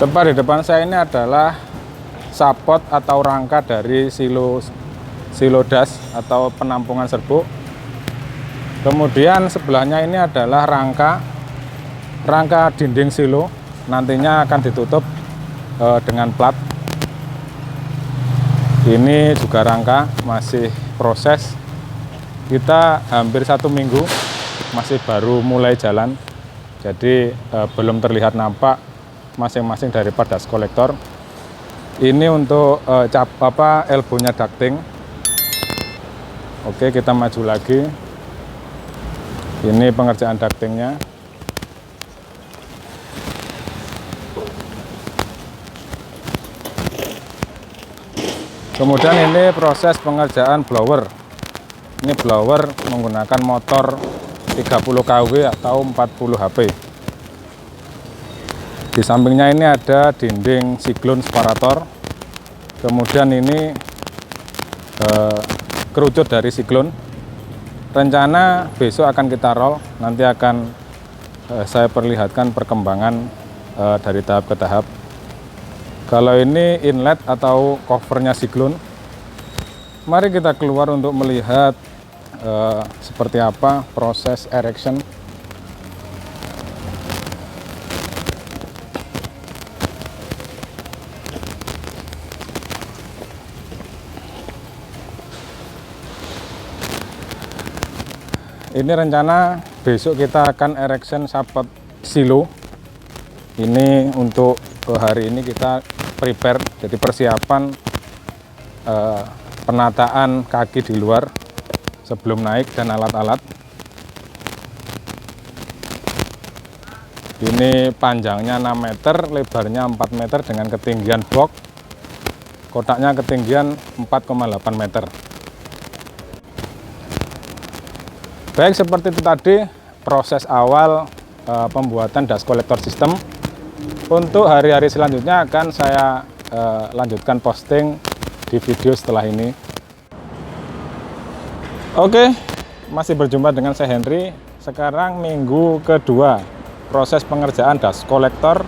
Tepat di depan saya ini adalah sapot atau rangka dari silo das atau penampungan serbuk. Kemudian sebelahnya ini adalah rangka dinding silo, nantinya akan ditutup dengan plat. Ini juga rangka, masih proses. Kita hampir 1 minggu, masih baru mulai jalan, jadi belum terlihat nampak masing-masing daripada das kolektor. Ini untuk elbownya ducting. Oke, kita maju lagi. Ini pengerjaan ductingnya. Kemudian ini proses pengerjaan blower. Ini blower menggunakan motor 30 kW atau 40 HP. Di sampingnya ini ada dinding siklon separator. Kemudian ini kerucut dari siklon. Rencana besok akan kita roll. Nanti akan saya perlihatkan perkembangan dari tahap ke tahap. Kalau ini inlet atau covernya siklon. Mari kita keluar untuk melihat seperti apa proses erection. Ini rencana besok kita akan erection sapot silo. Ini untuk hari ini kita prepare, jadi persiapan penataan kaki di luar sebelum naik dan alat-alat. Ini panjangnya 6 meter, lebarnya 4 meter dengan ketinggian box. Kotaknya ketinggian 4,8 meter. Baik, seperti itu tadi proses awal pembuatan das kolektor sistem. Untuk hari-hari selanjutnya akan saya lanjutkan posting di video setelah ini. Oke, masih berjumpa dengan saya Henry. Sekarang minggu kedua proses pengerjaan das kolektor.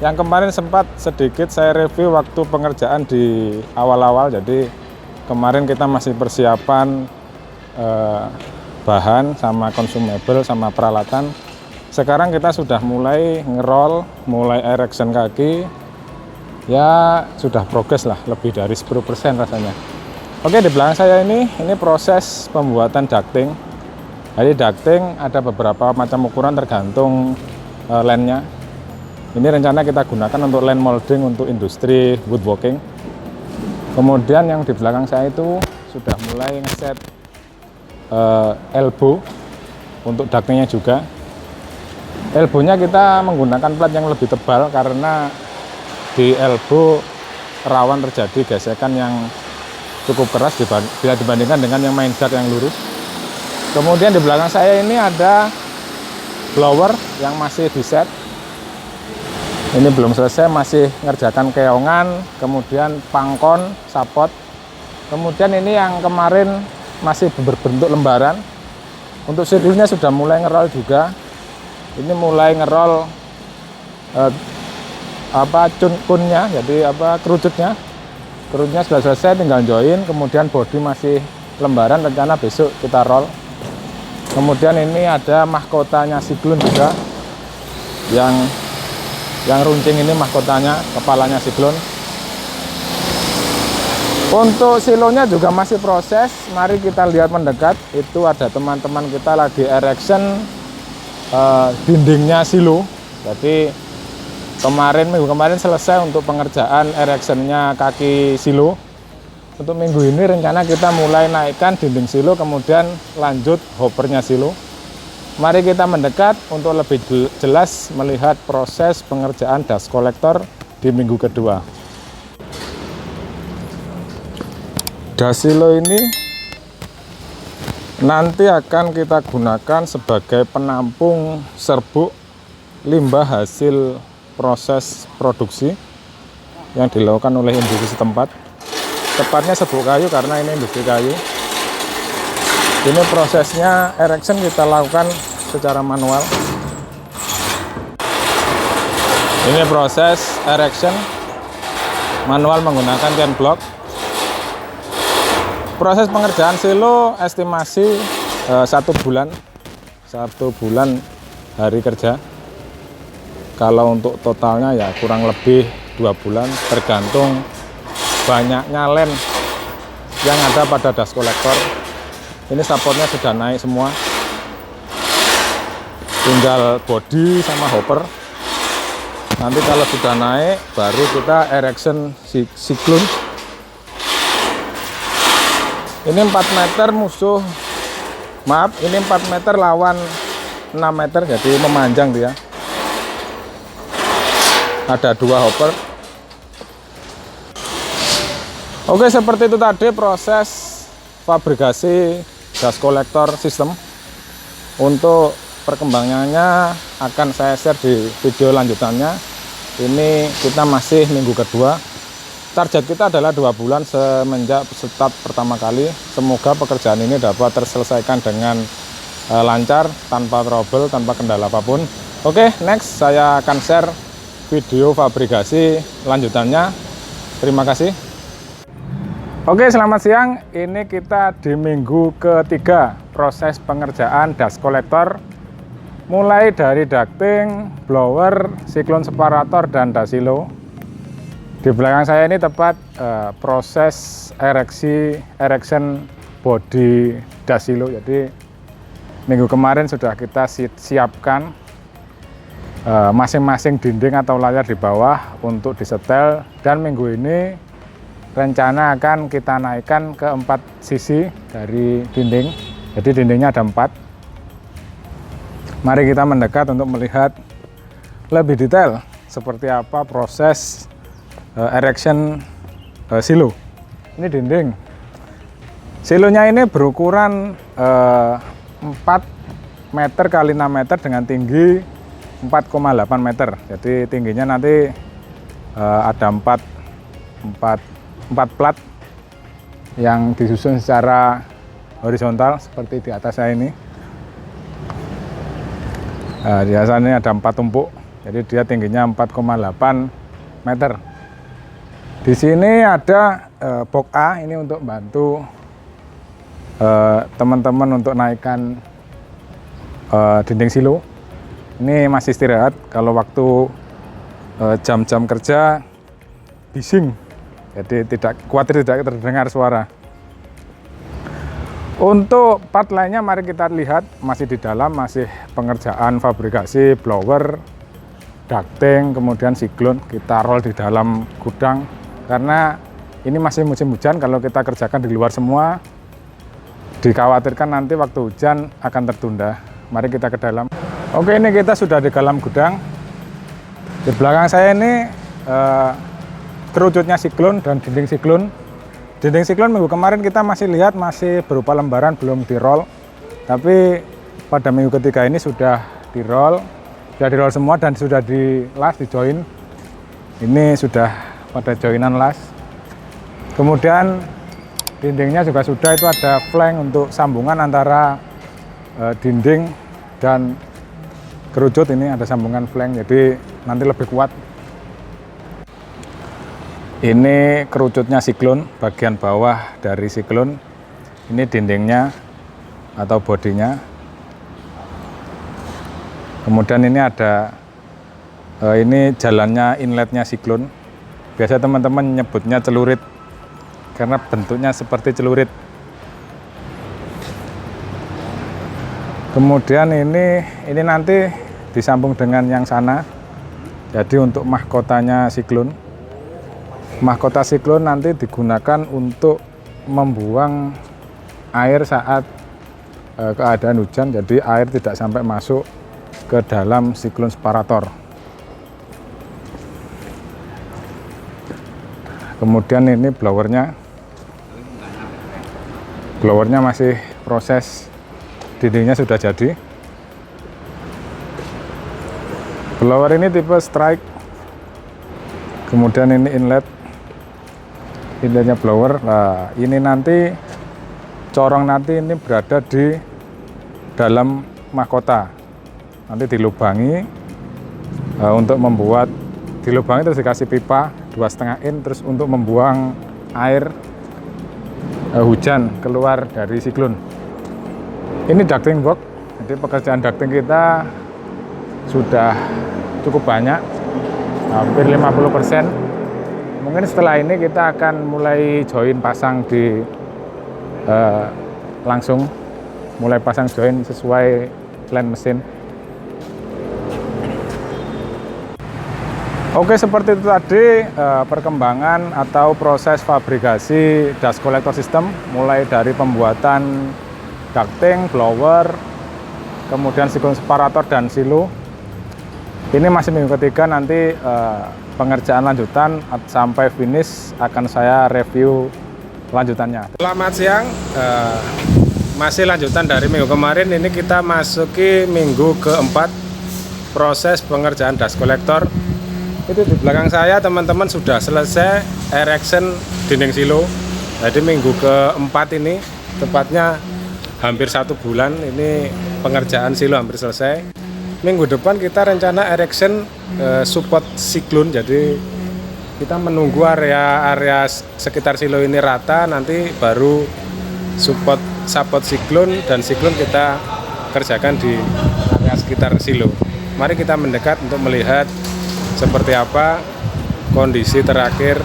Yang kemarin sempat sedikit saya review waktu pengerjaan di awal-awal. Jadi kemarin kita masih persiapan bahan sama consumable sama peralatan. Sekarang kita sudah mulai ngerol, mulai erection kaki. Ya sudah progres lah, lebih dari 10% rasanya. Oke, di belakang saya ini proses pembuatan ducting. Jadi ducting ada beberapa macam ukuran tergantung landnya. Ini rencana kita gunakan untuk land molding untuk industri woodworking. Kemudian yang di belakang saya itu sudah mulai ngeset elbow untuk ductingnya juga. Elbownya kita menggunakan plat yang lebih tebal karena di elbow rawan terjadi gesekan yang cukup keras bila dibandingkan dengan yang main duct yang lurus. Kemudian di belakang saya ini ada blower yang masih di set. Ini belum selesai, masih ngerjakan keongan, kemudian pangkon, sapot. Kemudian ini yang kemarin masih berbentuk lembaran. Untuk siklusnya sudah mulai ngerol juga. Ini mulai ngerol kunnya, jadi kerucutnya sudah selesai, tinggal join. Kemudian bodi masih lembaran, rencana besok kita roll. Kemudian ini ada mahkotanya siklon juga, yang runcing ini mahkotanya, kepalanya siklon. Untuk silonya juga masih proses. Mari kita lihat mendekat. Itu ada teman-teman kita lagi erection dindingnya silo. Jadi minggu kemarin selesai untuk pengerjaan erectionnya kaki silo. Untuk minggu ini rencana kita mulai naikkan dinding silo, kemudian lanjut hoppernya silo. Mari kita mendekat untuk lebih jelas melihat proses pengerjaan das kolektor di minggu kedua. Das silo ini nanti akan kita gunakan sebagai penampung serbuk limbah hasil proses produksi yang dilakukan oleh industri setempat. Tepatnya serbuk kayu karena ini industri kayu. Ini prosesnya erection kita lakukan secara manual. Ini proses erection manual menggunakan chain block. Proses pengerjaan silo estimasi 1 bulan, 1 bulan hari kerja. Kalau untuk totalnya ya kurang lebih 2 bulan, tergantung banyaknya lem yang ada pada dust collector. Ini supportnya sudah naik semua, tinggal body sama hopper. Nanti kalau sudah naik baru kita erection siklon. Ini 4 meter musuh, maaf, ini 4 meter lawan 6 meter, jadi memanjang dia. Ada 2 hopper. Oke, seperti itu tadi proses fabrikasi dust collector system. Untuk perkembangannya akan saya share di video lanjutannya. Ini kita masih minggu kedua. Target kita adalah 2 bulan semenjak start pertama kali. Semoga pekerjaan ini dapat terselesaikan dengan lancar, tanpa trouble, tanpa kendala apapun. Oke, next saya akan share video fabrikasi lanjutannya. Terima kasih. Oke, selamat siang. Ini kita di minggu ketiga proses pengerjaan dust collector. Mulai dari ducting, blower, siklon separator, dan dust silo. Di belakang saya ini tepat proses erection body dust silo. Jadi minggu kemarin sudah kita siapkan masing-masing dinding atau layar di bawah untuk disetel, dan minggu ini rencana akan kita naikkan ke 4 sisi dari dinding. Jadi dindingnya ada 4. Mari kita mendekat untuk melihat lebih detail seperti apa proses erection silo. Ini dinding. Silonya ini berukuran 4 meter kali 6 meter dengan tinggi 4,8 meter. Jadi tingginya nanti ada 4 plat yang disusun secara horizontal seperti di atas saya ini. Biasanya ada 4 tumpuk, jadi dia tingginya 4,8 meter. Di sini ada box A, ini untuk bantu teman-teman untuk naikkan dinding silo. Ini masih istirahat, kalau waktu jam-jam kerja bising, jadi khawatir tidak terdengar suara. Untuk part lainnya mari kita lihat, masih di dalam, masih pengerjaan fabrikasi blower, ducting, kemudian siklon. Kita roll di dalam gudang karena ini masih musim hujan. Kalau kita kerjakan di luar semua, dikhawatirkan nanti waktu hujan akan tertunda. Mari kita ke dalam. Oke, ini kita sudah di dalam gudang. Di belakang saya ini kerucutnya siklon dan dinding siklon. Dinding siklon minggu kemarin kita masih lihat masih berupa lembaran, belum di roll. Tapi pada minggu ketiga ini sudah di roll semua dan sudah di las, di join. Ini sudah pada joinan las. Kemudian dindingnya juga sudah, itu ada flank untuk sambungan antara dinding dan kerucut. Ini ada sambungan flank, jadi nanti lebih kuat. Ini kerucutnya siklon, bagian bawah dari siklon. Ini dindingnya atau bodinya. Kemudian ini ada ini jalannya, inletnya siklon. Biasa teman-teman nyebutnya celurit karena bentuknya seperti celurit. Kemudian ini nanti disambung dengan yang sana. Jadi untuk mahkotanya siklon. Mahkota siklon nanti digunakan untuk membuang air saat keadaan hujan, jadi air tidak sampai masuk ke dalam siklon separator. Kemudian ini blowernya masih proses, dindingnya sudah jadi. Blower ini tipe strike. Kemudian ini inletnya blower. Nah, ini nanti corong nanti ini berada di dalam mahkota. Nanti dilubangi untuk membuat Di lubang itu dikasih pipa 2,5 in terus untuk membuang air hujan keluar dari siklon. Ini ducting box, jadi pekerjaan ducting kita sudah cukup banyak, hampir 50%. Mungkin setelah ini kita akan mulai join pasang di langsung mulai pasang join sesuai plan mesin. Oke, seperti itu tadi perkembangan atau proses fabrikasi dust collector system, mulai dari pembuatan ducting, blower, kemudian siklon separator dan silo. Ini masih minggu ketiga, nanti pengerjaan lanjutan sampai finish akan saya review lanjutannya. Selamat siang, masih lanjutan dari minggu kemarin. Ini kita masuki minggu keempat proses pengerjaan dust collector. Itu di belakang saya teman-teman sudah selesai erection dinding silo. Jadi minggu keempat ini, tepatnya hampir 1 bulan ini pengerjaan silo hampir selesai. Minggu depan kita rencana erection support siklon. Jadi kita menunggu area sekitar silo ini rata, nanti baru support siklon, dan siklon kita kerjakan di area sekitar silo. Mari kita mendekat untuk melihat seperti apa kondisi terakhir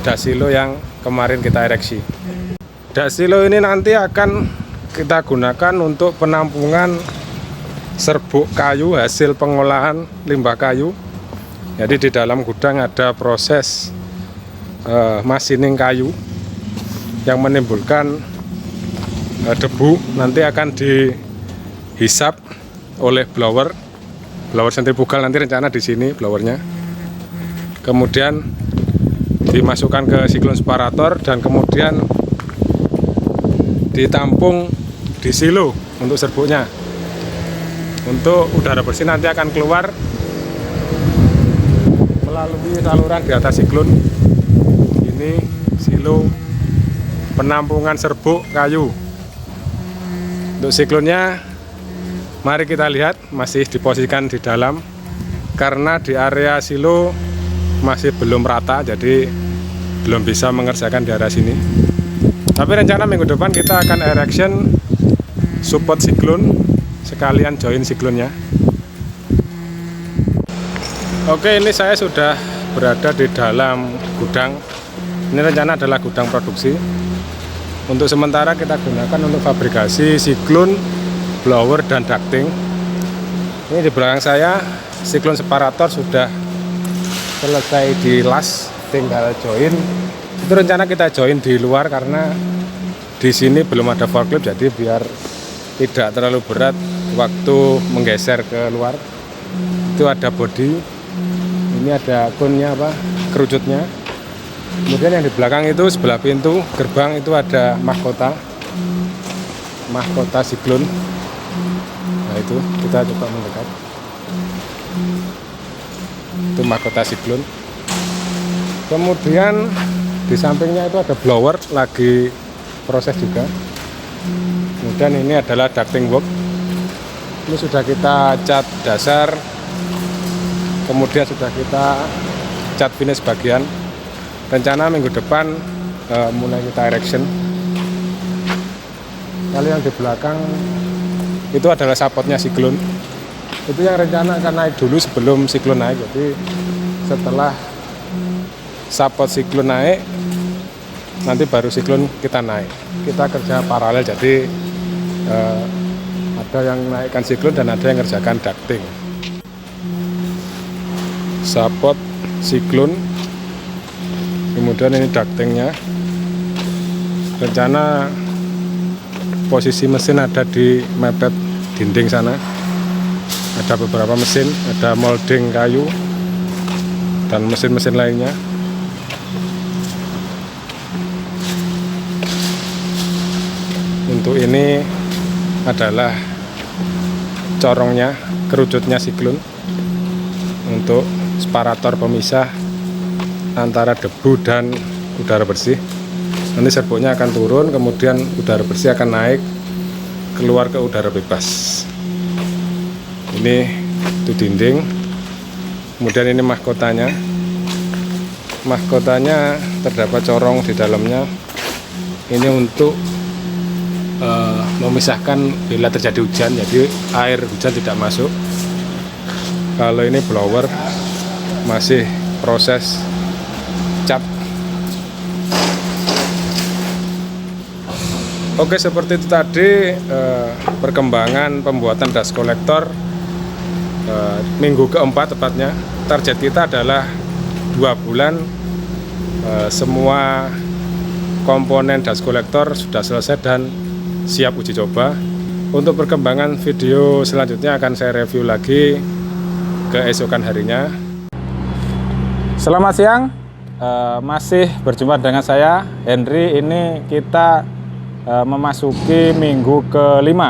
dasilo yang kemarin kita ereksi. Dasilo ini nanti akan kita gunakan untuk penampungan serbuk kayu hasil pengolahan limbah kayu. Jadi di dalam gudang ada proses machining kayu yang menimbulkan debu, nanti akan dihisap oleh blower sentrifugal, nanti rencana di sini blowernya. Kemudian dimasukkan ke siklon separator dan kemudian ditampung di silo untuk serbuknya. Untuk udara bersih nanti akan keluar melalui saluran di atas siklon. Ini silo penampungan serbuk kayu. Untuk siklonnya mari kita lihat, masih diposisikan di dalam karena di area silo masih belum rata, jadi belum bisa mengerjakan di area sini. Tapi rencana minggu depan kita akan erection support siklon, sekalian join siklonnya. Oke, ini saya sudah berada di dalam gudang. Ini rencana adalah gudang produksi. Untuk sementara kita gunakan untuk fabrikasi siklon, blower dan ducting. Ini di belakang saya siklon separator sudah selesai dilas, tinggal join. Itu rencana kita join di luar karena di sini belum ada forklift, jadi biar tidak terlalu berat waktu menggeser ke luar. Itu ada body, ini ada kunnya kerucutnya. Kemudian yang di belakang itu sebelah pintu gerbang itu ada mahkota siklon. Nah itu kita coba mendekat, itu mahkota siklon. Kemudian di sampingnya itu ada blower lagi proses juga. Kemudian ini adalah ducting work, ini sudah kita cat dasar, kemudian sudah kita cat finish bagian. Rencana minggu depan mulai kita erection. Kalau yang di belakang itu adalah supportnya siklon. Itu yang rencana akan naik dulu sebelum siklon naik. Jadi setelah support siklon naik, nanti baru siklon kita naik. Kita kerja paralel, jadi ada yang naikkan siklon dan ada yang ngerjakan ducting. Support siklon, kemudian ini ductingnya. Rencana posisi mesin ada di mepet dinding sana. Ada beberapa mesin, ada molding kayu dan mesin-mesin lainnya. Untuk ini adalah corongnya, kerucutnya siklon untuk separator pemisah antara debu dan udara bersih. Nanti serbuknya akan turun, kemudian udara bersih akan naik keluar ke udara bebas. Ini itu dinding, kemudian ini mahkotanya. mahkotanya terdapat corong di dalamnya. Ini untuk memisahkan bila terjadi hujan, jadi air hujan tidak masuk. Kalau ini blower masih proses cat. Oke, seperti itu tadi perkembangan pembuatan dust collector minggu keempat tepatnya. Target kita adalah 2 bulan semua komponen dust collector sudah selesai dan siap uji coba. Untuk perkembangan video selanjutnya akan saya review lagi keesokan harinya. Selamat siang, masih berjumpa dengan saya Henry. Ini kita memasuki minggu ke-5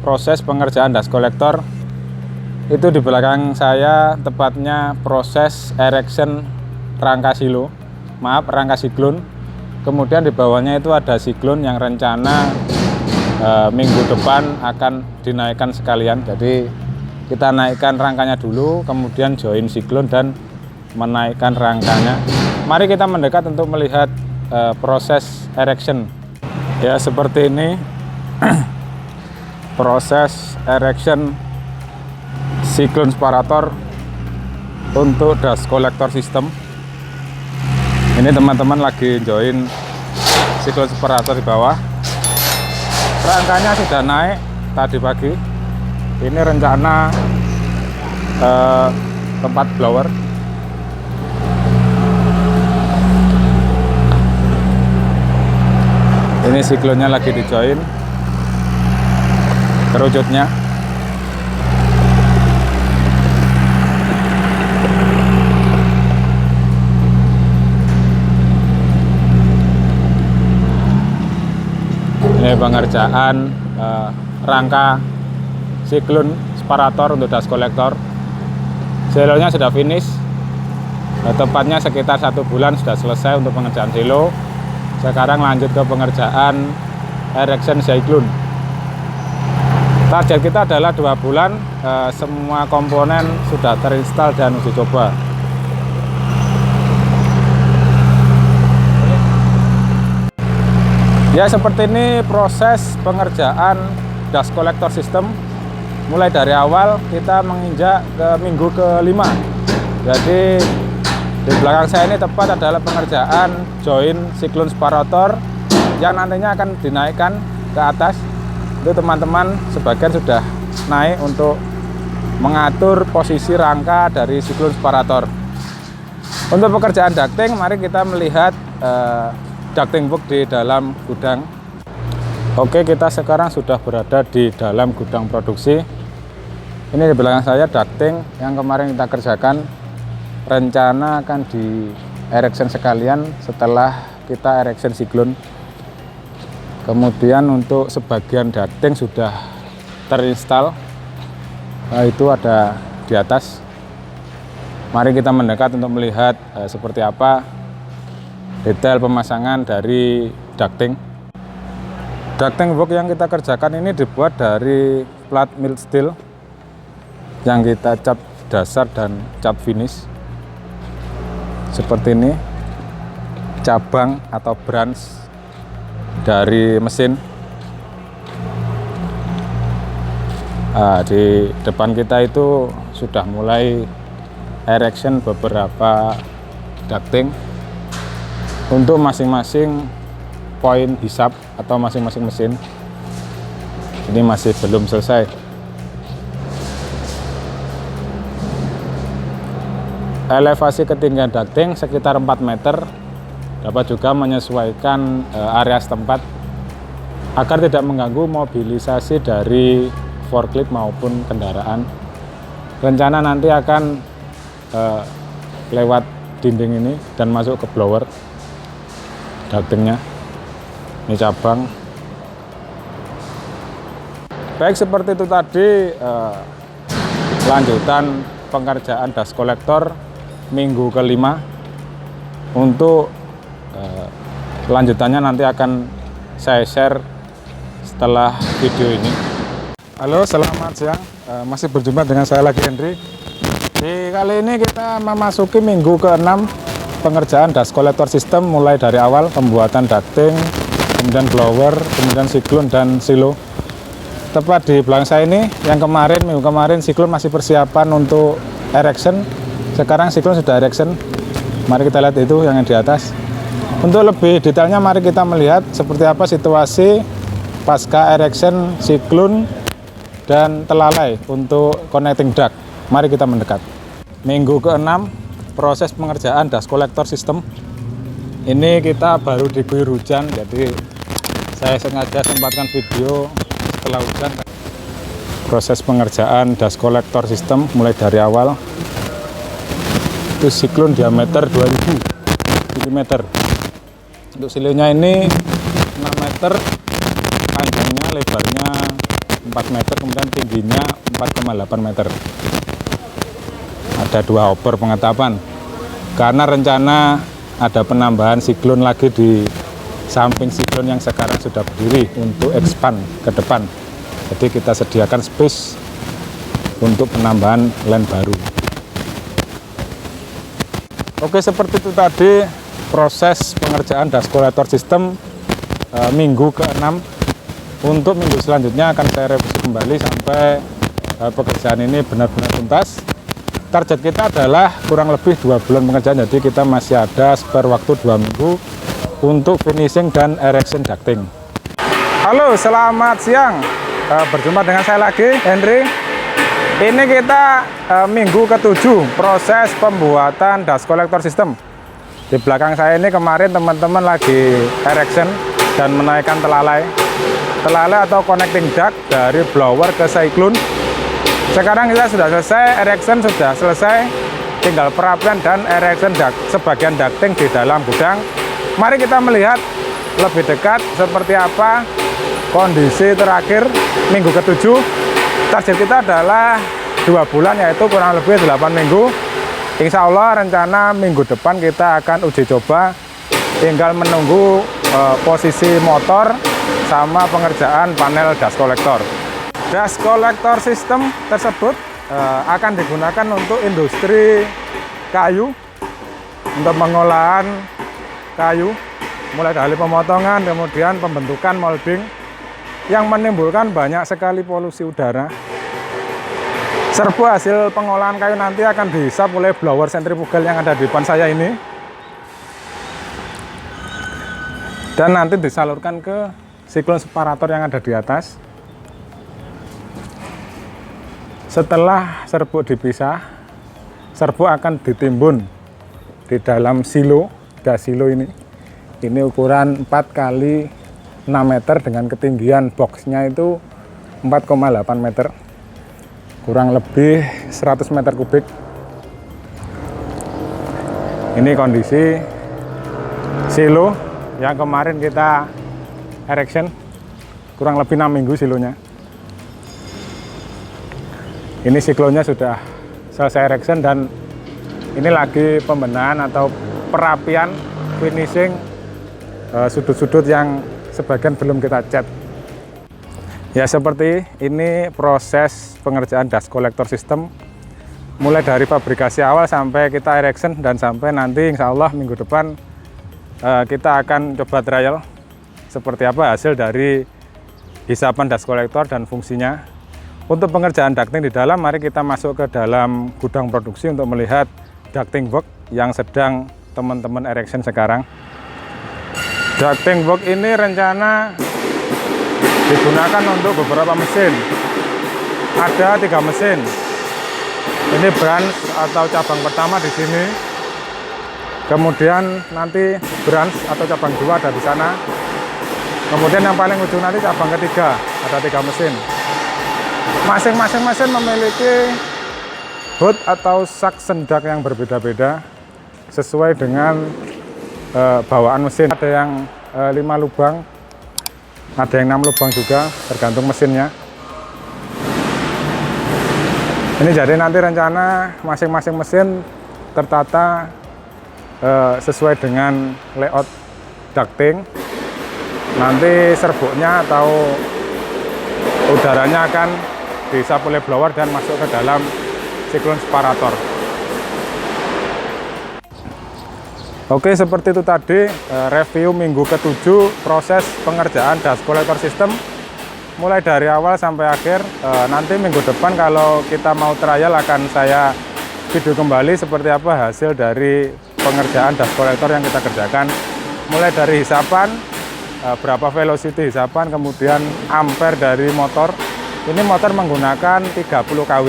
proses pengerjaan dust collector. Itu di belakang saya tepatnya proses erection rangka silo, rangka siklon. Kemudian di bawahnya itu ada siklon yang rencana minggu depan akan dinaikkan sekalian. Jadi kita naikkan rangkanya dulu, kemudian join siklon dan menaikkan rangkanya. Mari kita mendekat untuk melihat proses erection. Ya, seperti ini proses erection siklon separator untuk dust collector system. Ini teman-teman lagi join siklon separator di bawah. Rangkanya sudah naik tadi pagi. Ini rencana tempat blower. Ini siklonnya lagi di join kerucutnya. Ini pengerjaan rangka siklon separator untuk dust collector. Selonya sudah finish, tepatnya sekitar 1 bulan sudah selesai untuk pengerjaan silo. Sekarang lanjut ke pengerjaan erection siklon. Target kita adalah 2 bulan, semua komponen sudah terinstall dan uji coba. Ya, seperti ini proses pengerjaan dust collector system. Mulai dari awal kita menginjak ke minggu ke-5. Jadi di belakang saya ini tepat adalah pengerjaan join siklon separator yang nantinya akan dinaikkan ke atas. Itu teman-teman sebagian sudah naik untuk mengatur posisi rangka dari siklon separator. Untuk pekerjaan ducting, mari kita melihat ducting box di dalam gudang. Oke, kita sekarang sudah berada di dalam gudang produksi. Ini di belakang saya ducting yang kemarin kita kerjakan. Rencana akan di erection sekalian setelah kita erection siklon. Kemudian untuk sebagian ducting sudah terinstall. Nah, itu ada di atas. Mari kita mendekat untuk melihat seperti apa detail pemasangan dari ducting. Ducting box yang kita kerjakan ini dibuat dari plat mild steel yang kita cat dasar dan cat finish. Seperti ini cabang atau branch dari mesin. Di depan kita itu sudah mulai erection beberapa ducting untuk masing-masing poin hisap atau masing-masing mesin. Ini masih belum selesai. Elevasi ketinggian ducting sekitar 4 meter. Dapat juga menyesuaikan area setempat agar tidak mengganggu mobilisasi dari forklift maupun kendaraan. Rencana nanti akan lewat dinding ini dan masuk ke blower ductingnya. Ini cabang. Baik, seperti itu tadi lanjutan pengerjaan dust collector minggu ke-5. Untuk lanjutannya nanti akan saya share setelah video ini. Halo, selamat siang. Masih berjumpa dengan saya lagi Henry. Di kali ini kita memasuki minggu ke-6 pengerjaan dust collector system mulai dari awal pembuatan ducting, kemudian blower, kemudian siklon dan silo. Tepat di belakang saya ini, yang minggu kemarin siklon masih persiapan untuk erection. Sekarang siklon sudah erection. Mari kita lihat itu yang di atas. Untuk lebih detailnya mari kita melihat seperti apa situasi pasca erection siklon dan telalai untuk connecting duct. Mari kita mendekat. Minggu ke-6 proses pengerjaan dust collector system. Ini kita baru diguyur hujan, jadi saya sengaja sempatkan video setelah hujan. Proses pengerjaan dust collector system mulai dari awal. Itu siklon diameter 2000 mm. Untuk silonya ini 6 meter, panjangnya lebarnya 4 meter, kemudian tingginya 4,8 meter. Ada 2 hopper pengetapan. Karena rencana ada penambahan siklon lagi di samping siklon yang sekarang sudah berdiri untuk expand ke depan. Jadi kita sediakan space untuk penambahan land baru. Oke, seperti itu tadi proses pengerjaan dust collector system minggu ke-6. Untuk minggu selanjutnya akan saya revisi kembali sampai pekerjaan ini benar-benar tuntas. Target kita adalah kurang lebih 2 bulan pengerjaan, jadi kita masih ada spare waktu 2 minggu untuk finishing dan erection ducting. Halo, selamat siang. Berjumpa dengan saya lagi, Henry. Ini kita minggu ke-7 proses pembuatan dust collector system. Di belakang saya ini kemarin teman-teman lagi erection dan menaikkan telalai atau connecting duct dari blower ke siklon. Sekarang kita sudah selesai, erection sudah selesai, tinggal perapian dan erection duct, sebagian ducting di dalam gudang. Mari kita melihat lebih dekat seperti apa kondisi terakhir minggu ke-7. Target kita adalah 2 bulan, yaitu kurang lebih 8 minggu. Insya Allah rencana minggu depan kita akan uji coba, tinggal menunggu posisi motor sama pengerjaan panel dust collector. Dust collector system tersebut akan digunakan untuk industri kayu, untuk pengolahan kayu, mulai dari pemotongan, kemudian pembentukan molding, yang menimbulkan banyak sekali polusi udara. Serbu hasil pengolahan kayu nanti akan dihisap oleh blower sentrifugal yang ada di depan saya ini, dan nanti disalurkan ke siklon separator yang ada di atas. Setelah serbuk dipisah, serbuk akan ditimbun di dalam silo, gas silo ini. Ini ukuran 4 kali 6 meter dengan ketinggian boxnya itu 4,8 meter. Kurang lebih 100 meter kubik. Ini kondisi silo yang kemarin kita erection, kurang lebih 6 minggu silonya. Ini siklonnya sudah selesai erection dan ini lagi pembenahan atau perapian, finishing sudut-sudut yang sebagian belum kita cat. Ya, seperti ini proses pengerjaan dust collector system mulai dari fabrikasi awal sampai kita erection dan sampai nanti insya Allah minggu depan kita akan coba trial seperti apa hasil dari hisapan dust collector dan fungsinya. Untuk pengerjaan ducting di dalam, mari kita masuk ke dalam gudang produksi untuk melihat ducting work yang sedang teman-teman erection sekarang. Ducting work ini rencana digunakan untuk beberapa mesin. Ada 3 mesin. Ini branch atau cabang pertama di sini. Kemudian nanti branch atau cabang 2 ada di sana. Kemudian yang paling ujung nanti cabang ketiga, ada 3 mesin. Masing-masing mesin memiliki hood atau suction duct yang berbeda-beda sesuai dengan bawaan mesin. Ada yang 5 lubang, ada yang 6 lubang juga, tergantung mesinnya. Ini jadi nanti rencana masing-masing mesin tertata sesuai dengan layout ducting. Nanti serbuknya atau udaranya akan dihisap oleh blower dan masuk ke dalam siklon separator. Oke, seperti itu tadi review minggu ke-7 proses pengerjaan dust collector system mulai dari awal sampai akhir. Nanti minggu depan kalau kita mau trial akan saya video kembali seperti apa hasil dari pengerjaan dust collector yang kita kerjakan, mulai dari hisapan, berapa velocity hisapan, kemudian ampere dari motor. Ini motor menggunakan 30 kW.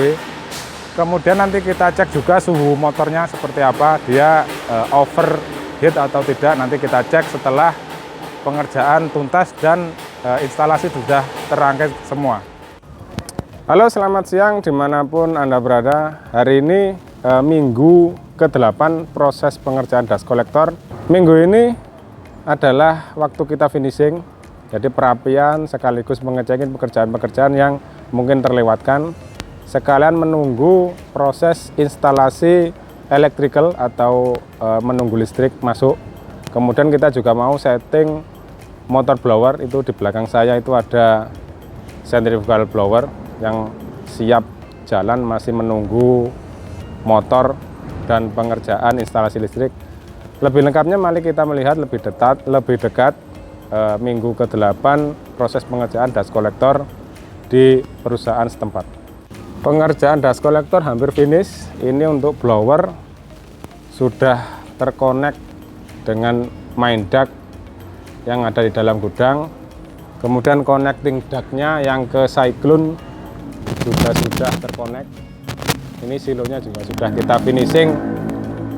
Kemudian nanti kita cek juga suhu motornya seperti apa, dia overheat atau tidak, nanti kita cek setelah pengerjaan tuntas dan instalasi sudah terangkai semua. Halo, selamat siang dimanapun Anda berada. Hari ini minggu ke-8 proses pengerjaan dust collector. Minggu ini adalah waktu kita finishing, jadi perapian sekaligus mengecekin pekerjaan-pekerjaan yang mungkin terlewatkan, sekalian menunggu proses instalasi electrical atau menunggu listrik masuk. Kemudian kita juga mau setting motor blower. Itu di belakang saya itu ada centrifugal blower yang siap jalan, masih menunggu motor dan pengerjaan instalasi listrik. Lebih lengkapnya mari kita melihat lebih dekat minggu ke-8 proses pengerjaan dust collector di perusahaan setempat. Pengerjaan dust collector hampir finish. Ini untuk blower sudah terkonek dengan main duct yang ada di dalam gudang. Kemudian connecting ductnya yang ke cyclone juga sudah terkonek. Ini silonya juga sudah kita finishing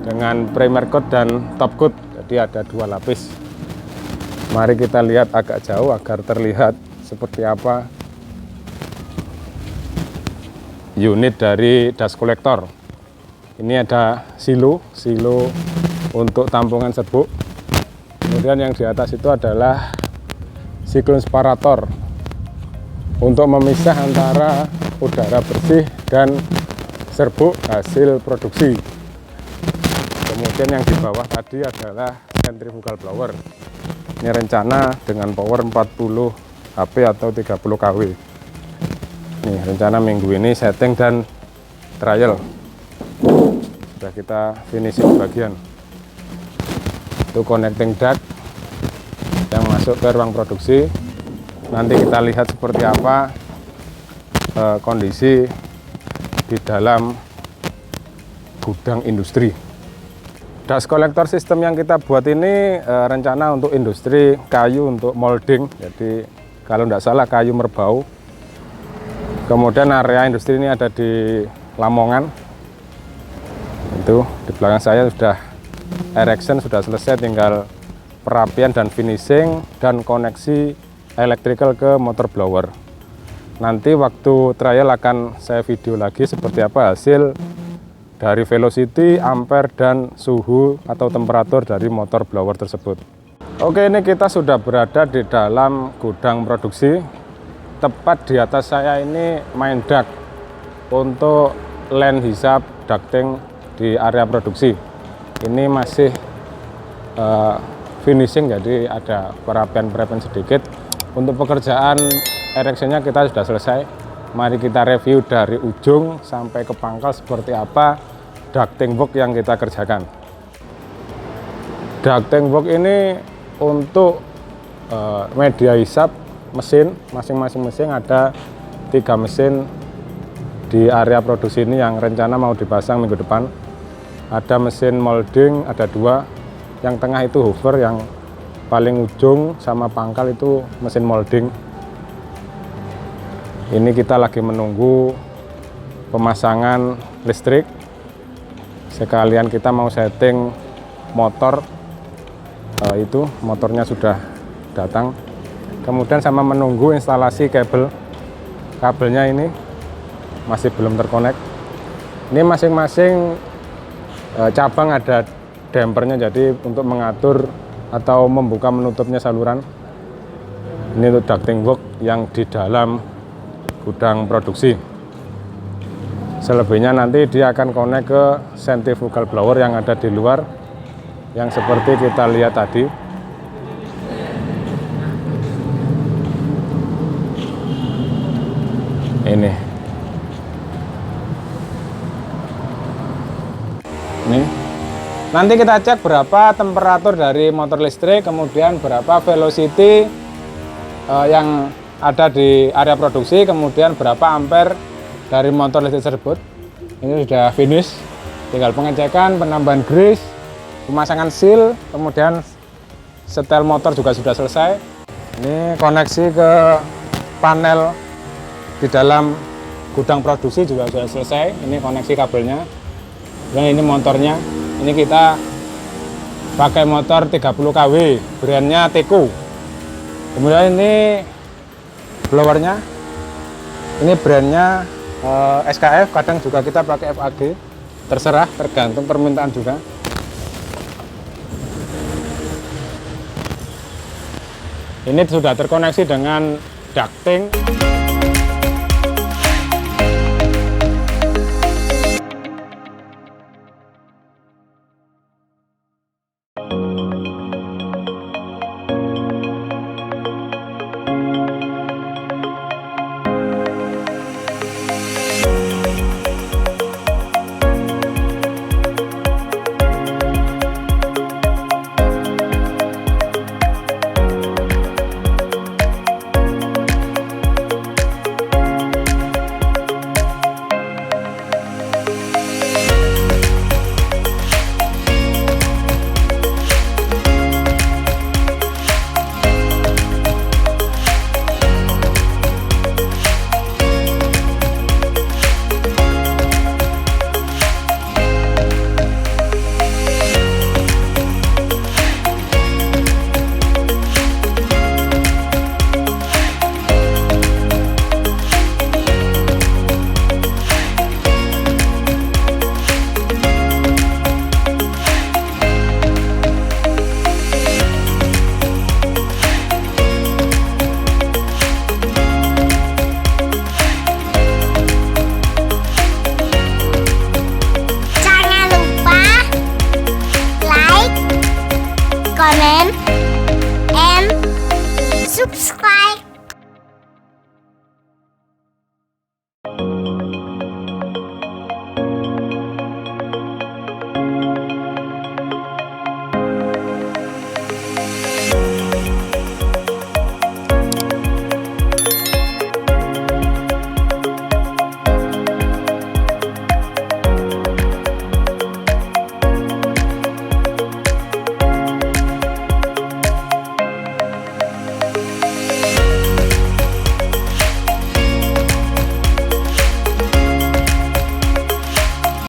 dengan primer coat dan top coat. Jadi ada 2 lapis. Mari kita lihat agak jauh agar terlihat seperti apa unit dari dust collector. Ini ada silo untuk tampungan serbuk. Kemudian yang di atas itu adalah cyclone separator untuk memisah antara udara bersih dan serbuk hasil produksi. Kemudian yang di bawah tadi adalah centrifugal blower. Ini rencana dengan power 40 HP atau 30 kW. Nih, rencana minggu ini setting dan trial. Sudah kita finishing bagian. Itu connecting duct yang masuk ke ruang produksi. Nanti kita lihat seperti apa kondisi di dalam gudang industri. Dust collector system yang kita buat ini rencana untuk industri kayu untuk molding. Jadi kalau tidak salah kayu merbau. Kemudian area industri ini ada di Lamongan. Itu di belakang saya sudah erection sudah selesai, tinggal perapian dan finishing dan koneksi electrical ke motor blower. Nanti waktu trial akan saya video lagi seperti apa hasil dari velocity, ampere dan suhu atau temperatur dari motor blower tersebut. Oke, ini kita sudah berada di dalam gudang produksi. Tepat di atas saya ini main duct untuk line hisap ducting di area produksi. Ini masih finishing, jadi ada perapian sedikit. Untuk pekerjaan erectionnya kita sudah selesai. Mari kita review dari ujung sampai ke pangkal seperti apa ducting work yang kita kerjakan. Ducting work ini untuk media hisap mesin, masing-masing mesin ada 3 mesin di area produksi ini yang rencana mau dipasang minggu depan. Ada mesin molding, ada 2, yang tengah itu hoover, yang paling ujung sama pangkal itu mesin molding. Ini kita lagi menunggu pemasangan listrik, sekalian kita mau setting motor. Itu motornya sudah datang. Kemudian sama menunggu instalasi kabelnya ini masih belum terkonek. Ini masing-masing cabang ada dampernya, jadi untuk mengatur atau membuka menutupnya saluran. Ini untuk ducting work yang di dalam gudang produksi. Selebihnya nanti dia akan connect ke centrifugal blower yang ada di luar, yang seperti kita lihat tadi. Ini Nanti kita cek berapa temperatur dari motor listrik, kemudian berapa velocity yang ada di area produksi, kemudian berapa ampere dari motor listrik tersebut. Ini sudah finish, tinggal pengecekan, penambahan grease, pemasangan seal, kemudian setel motor juga sudah selesai. Ini koneksi ke panel di dalam gudang produksi juga sudah selesai. Ini koneksi kabelnya, dan ini motornya. Ini kita pakai motor 30 kW, brandnya Teco. Kemudian ini blowernya, ini brandnya SKF, kadang juga kita pakai FAG, terserah, tergantung permintaan juga. Ini sudah terkoneksi dengan ducting. Comment and subscribe.